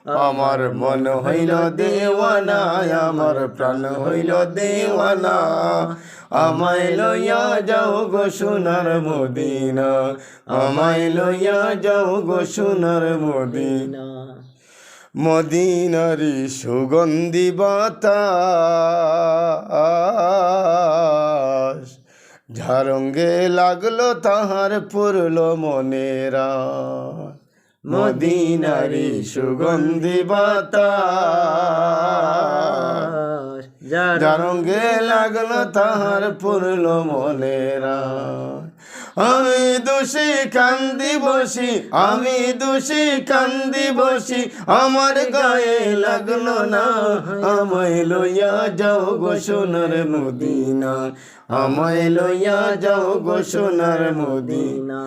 আমার মন হইল দেওয়ানা, আমার প্রাণ হইল দেওয়ানা। আমায় লইয়া যাও গো সোনার মদিনা, আমায় লইয়া যাও গো সোনার মদিনা। মদিনারি সুগন্ধি বাতাস, ঝারঙ্গে লাগলো তাহার পুরল মনেরা। মদিনারি সুগন্ধি বাতাস, ঝারঙ্গে লাগলো তাহার পুরল মনেরা। আমি দোষী কান্দি বসি, আমি দোষী কান্দি বসি, আমার গায়ে লাগলো না। আমায় লইয়া যাও গো সোনার মদিনা, আমায় লইয়া যাও গো সোনার মদিনা।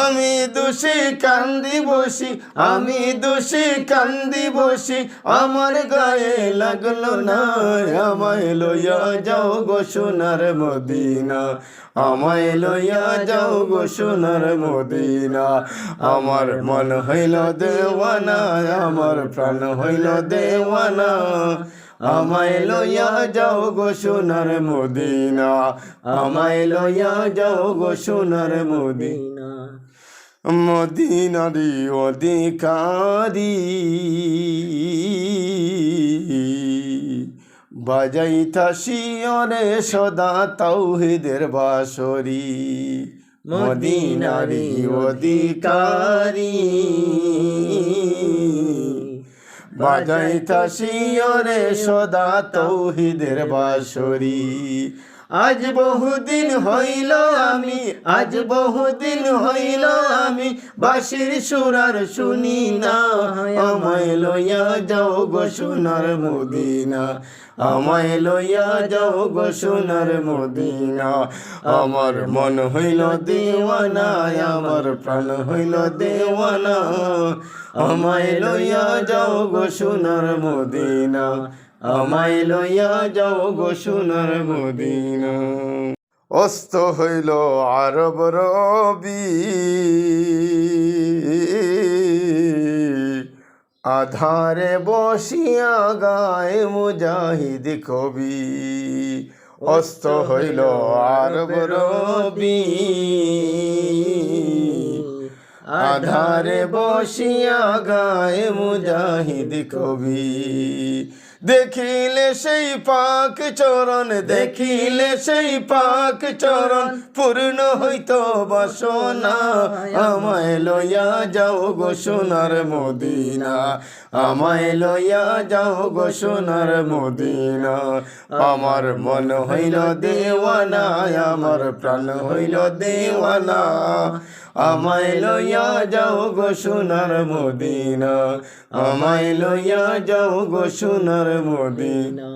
আমি দোষী কান্দি বসি, আমি দোষী কান্দি বসি, আমার গায়ে লাগলো না। আমায় লইয়া যাও গো সোনার মদিনা, আমায় লইয়া যাও গো সোনার মদিনা। আমার মন হইল দেওয়ানা, আমার প্রাণ হইল দেওয়ানা। আমায় লইয়া যাও গো সোনার মদিনা, আমায় লইয়া যাও গো সোনার মদিনা। মদিনারি অধিকারী বাজাইতা শিয়রে সদা তাওহীদের বাঁশরি। মদিনারি অধিকারী বাজাইতা শিয়রে সদা তাওহীদের বাঁশরি। আজ বহুদিন হইল আমি, আজ বহুদিন হইল আমি বাঁশির সুরার শুনি না। আমায় লইয়া যাও গো সোনার মদিনা, আমায় লইয়া যাও গো সোনার মদিনা। আমার মন হইল দেওয়ানা, আমার প্রাণ হইল দেওয়ানা। আমায় লইয়া যাও গো সোনার মদিনা, আমায় লইয়া যাও গো সোনার মদিনা। অস্ত হইল আরব রবি, আধারে বসিয়া গায় মুজাহিদ কবি। অস্ত হইল আরব রবি, আধারে বসিয়া গায় মুজাহিদ কবি। দেখিলে সেই পাক চরণ, দেখিলে সেই পাক চরণ, পূর্ণ হইতো বাসনা। আমায় লইয়া যাও গো সোনার মদিনা, আমায় লইয়া যাও গো সোনার মদিনা। আমার মন হইল দেওয়ানা, আমার প্রাণ হইল দেওয়ানা। আমায় লইয়া যাও গো সোনার মদিনা, আমায় লইয়া যাও গো সোনার মদিনা।